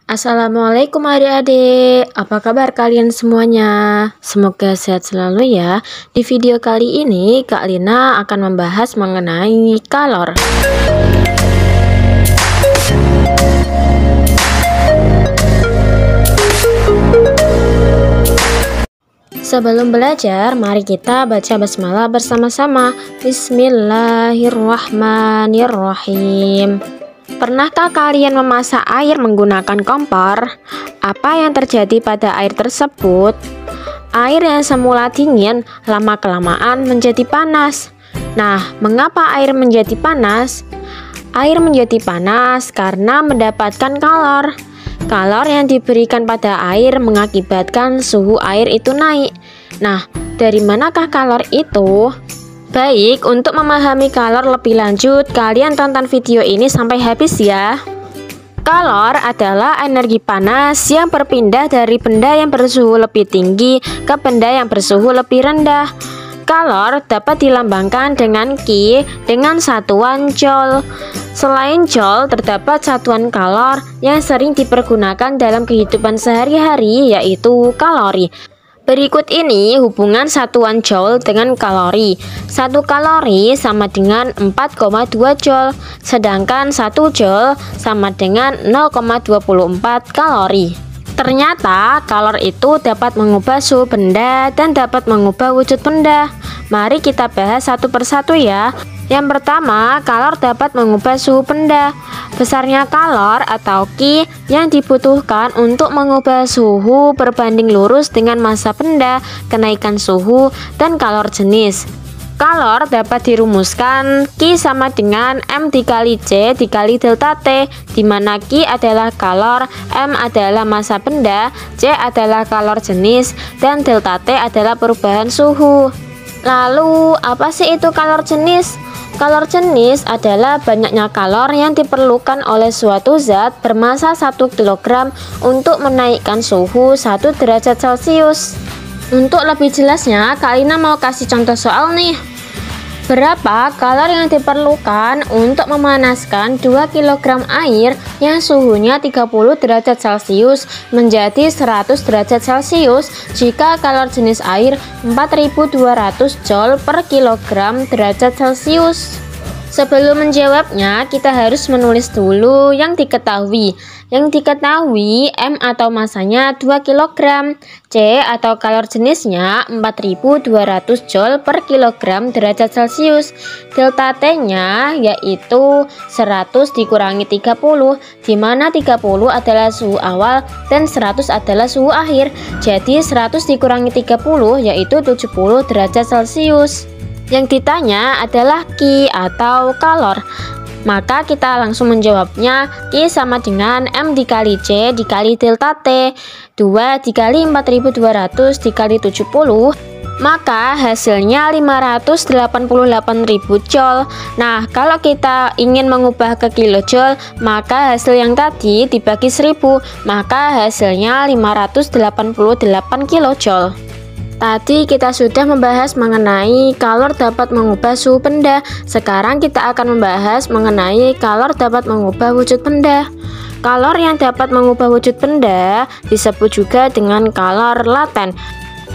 Assalamualaikum adik-adik, apa kabar kalian semuanya? Semoga sehat selalu ya. Di video kali ini Kak Lina akan membahas mengenai kalor. Sebelum belajar, mari kita baca basmalah bersama-sama. Bismillahirrahmanirrahim. Pernahkah kalian memasak air menggunakan kompor? Apa yang terjadi pada air tersebut? Air yang semula dingin lama-kelamaan menjadi panas. Nah, mengapa air menjadi panas? Air menjadi panas karena mendapatkan kalor. Kalor yang diberikan pada air mengakibatkan suhu air itu naik. Nah, dari manakah kalor itu? Baik, untuk memahami kalor lebih lanjut, kalian tonton video ini sampai habis ya. Kalor adalah energi panas yang berpindah dari benda yang bersuhu lebih tinggi ke benda yang bersuhu lebih rendah. Kalor dapat dilambangkan dengan Ki dengan satuan Joule. Selain Joule, terdapat satuan kalor yang sering dipergunakan dalam kehidupan sehari-hari, yaitu kalori. Berikut ini hubungan satuan Joule dengan kalori. 1 kalori sama dengan 4,2 Joule, sedangkan 1 Joule sama dengan 0,24 kalori. Ternyata kalor itu dapat mengubah suhu benda dan dapat mengubah wujud benda. Mari kita bahas satu persatu ya. Yang pertama, kalor dapat mengubah suhu benda. Besarnya kalor atau Ki yang dibutuhkan untuk mengubah suhu berbanding lurus dengan massa benda, kenaikan suhu, dan kalor jenis. Kalor dapat dirumuskan Ki sama dengan M dikali C dikali delta T, di mana Ki adalah kalor, M adalah massa benda, C adalah kalor jenis, dan delta T adalah perubahan suhu. Lalu, apa sih itu kalor jenis? Kalor jenis adalah banyaknya kalor yang diperlukan oleh suatu zat bermassa 1 kg untuk menaikkan suhu 1 derajat Celcius. Untuk lebih jelasnya, Kak Lina mau kasih contoh soal nih. Berapa kalor yang diperlukan untuk memanaskan 2 kg air yang suhunya 30 derajat Celcius menjadi 100 derajat Celcius jika kalor jenis air 4200 Joule per kilogram derajat Celcius? Sebelum menjawabnya, kita harus menulis dulu yang diketahui. Yang diketahui, M atau masanya 2 kg, C atau kalor jenisnya 4200 Joule per kilogram derajat Celcius. Delta T-nya yaitu 100 dikurangi 30, di mana 30 adalah suhu awal dan 100 adalah suhu akhir. Jadi 100 dikurangi 30 yaitu 70 derajat Celcius. Yang ditanya adalah Ki atau kalor. Maka kita langsung menjawabnya. Ki sama dengan M dikali C dikali delta T. 2 dikali 4200 dikali 70, maka hasilnya 588.000 Joule. Nah, kalau kita ingin mengubah ke kilojoule, maka hasil yang tadi dibagi 1000, maka hasilnya 588 kilojoule. Tadi kita sudah membahas mengenai kalor dapat mengubah suhu benda. Sekarang kita akan membahas mengenai kalor dapat mengubah wujud benda. Kalor yang dapat mengubah wujud benda disebut juga dengan kalor laten.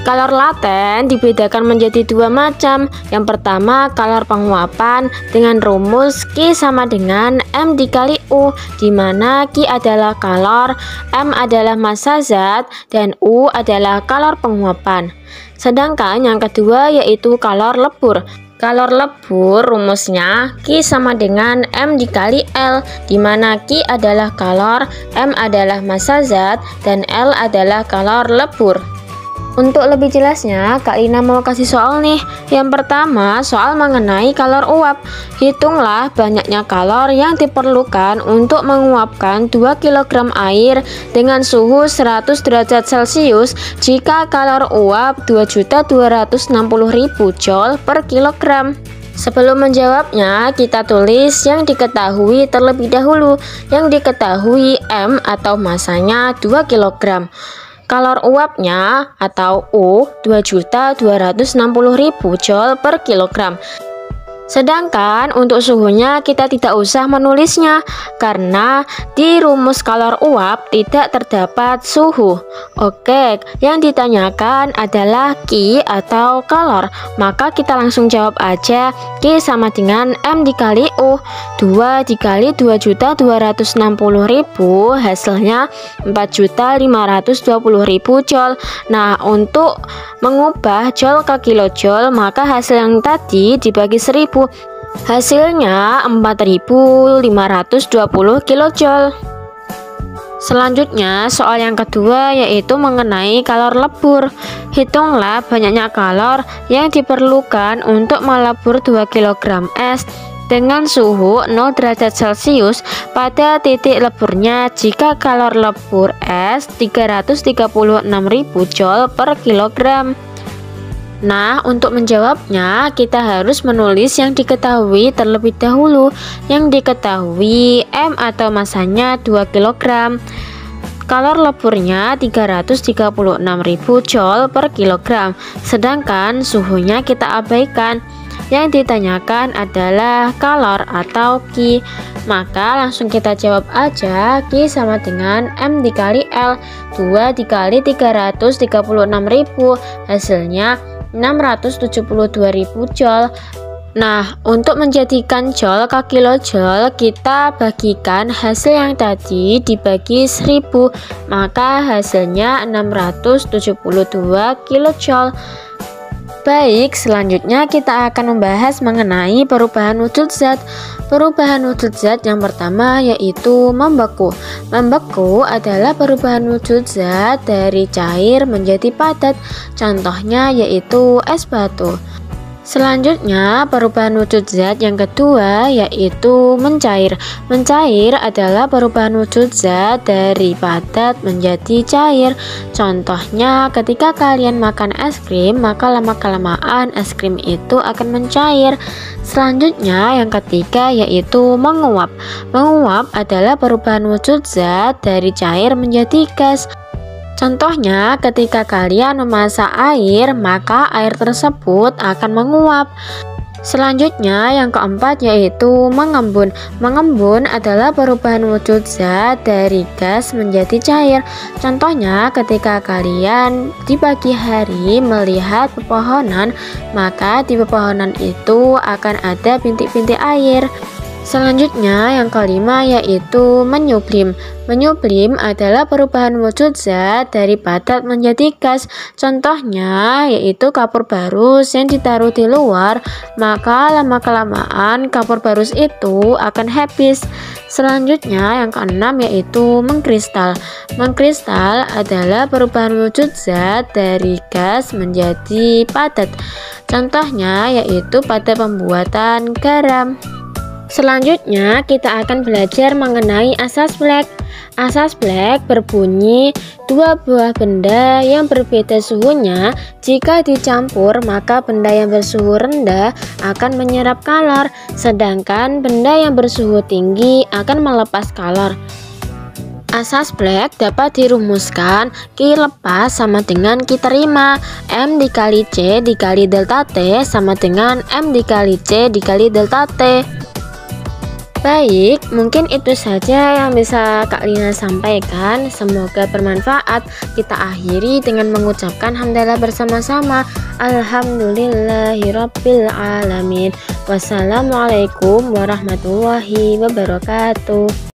Kalor laten dibedakan menjadi dua macam. Yang pertama, kalor penguapan dengan rumus Ki sama dengan M dikali U, di mana Ki adalah kalor, M adalah massa zat, dan U adalah kalor penguapan. Sedangkan yang kedua yaitu kalor lebur. Kalor lebur rumusnya Ki sama dengan M dikali L, di mana Ki adalah kalor, M adalah massa zat, dan L adalah kalor lebur. Untuk lebih jelasnya, Kak Lina mau kasih soal nih. Yang pertama, soal mengenai kalor uap. Hitunglah banyaknya kalor yang diperlukan untuk menguapkan 2 kg air dengan suhu 100 derajat Celcius jika kalor uap 2.260.000 Joule per kilogram. Sebelum menjawabnya, kita tulis yang diketahui terlebih dahulu. Yang diketahui M atau massanya 2 kg. Kalor uapnya atau U 2.260.000 Joule per kilogram. Sedangkan untuk suhunya kita tidak usah menulisnya karena di rumus kalor uap tidak terdapat suhu. Oke, yang ditanyakan adalah Q atau kalor. Maka kita langsung jawab aja, Q sama dengan M dikali U. 2 dikali 2.260.000 hasilnya 4.520.000 joule. Nah, untuk mengubah joule ke kilojoule maka hasil yang tadi dibagi 1000, hasilnya 4.520 kilojoule. Selanjutnya soal yang kedua yaitu mengenai kalor lebur. Hitunglah banyaknya kalor yang diperlukan untuk melebur 2 kg es dengan suhu 0 derajat Celcius pada titik leburnya jika kalor lebur es 336.000 joule per kilogram. Nah, untuk menjawabnya kita harus menulis yang diketahui terlebih dahulu. Yang diketahui M atau masanya 2 kg. Kalor leburnya 336.000 joule per kilogram. Sedangkan suhunya kita abaikan. Yang ditanyakan adalah kalor atau Q. Maka langsung kita jawab aja, Q sama dengan M dikali L. 2 dikali 336.000 hasilnya 672.000 joule. Nah, untuk menjadikan joule ke kilojoule kita bagikan hasil yang tadi dibagi 1000, maka hasilnya 672 kilojoule. Baik, selanjutnya kita akan membahas mengenai perubahan wujud zat. Perubahan wujud zat yang pertama yaitu membeku. Membeku adalah perubahan wujud zat dari cair menjadi padat. Contohnya yaitu es batu. Selanjutnya, perubahan wujud zat yang kedua yaitu mencair. Mencair adalah perubahan wujud zat dari padat menjadi cair. Contohnya, ketika kalian makan es krim, maka lama-kelamaan es krim itu akan mencair. Selanjutnya, yang ketiga yaitu menguap. Menguap adalah perubahan wujud zat dari cair menjadi gas. Contohnya, ketika kalian memasak air, maka air tersebut akan menguap. Selanjutnya, yang keempat yaitu mengembun. Mengembun adalah perubahan wujud zat dari gas menjadi cair. Contohnya, ketika kalian di pagi hari melihat pepohonan, maka di pepohonan itu akan ada bintik-bintik air. Selanjutnya yang kelima yaitu menyublim. Menyublim adalah perubahan wujud zat dari padat menjadi gas. Contohnya yaitu kapur barus yang ditaruh di luar, maka lama-kelamaan kapur barus itu akan habis. Selanjutnya yang keenam yaitu mengkristal. Mengkristal adalah perubahan wujud zat dari gas menjadi padat. Contohnya yaitu pada pembuatan garam. Selanjutnya kita akan belajar mengenai asas Black. Asas Black berbunyi dua buah benda yang berbeda suhunya jika dicampur maka benda yang bersuhu rendah akan menyerap kalor, sedangkan benda yang bersuhu tinggi akan melepas kalor. Asas Black dapat dirumuskan Q lepas sama dengan Q terima. M dikali C dikali delta T sama dengan M dikali C dikali delta T. Baik, mungkin itu saja yang bisa Kak Lina sampaikan. Semoga bermanfaat. Kita akhiri dengan mengucapkan hamdalah bersama-sama. Alhamdulillahirabbil alamin. Wassalamualaikum warahmatullahi wabarakatuh.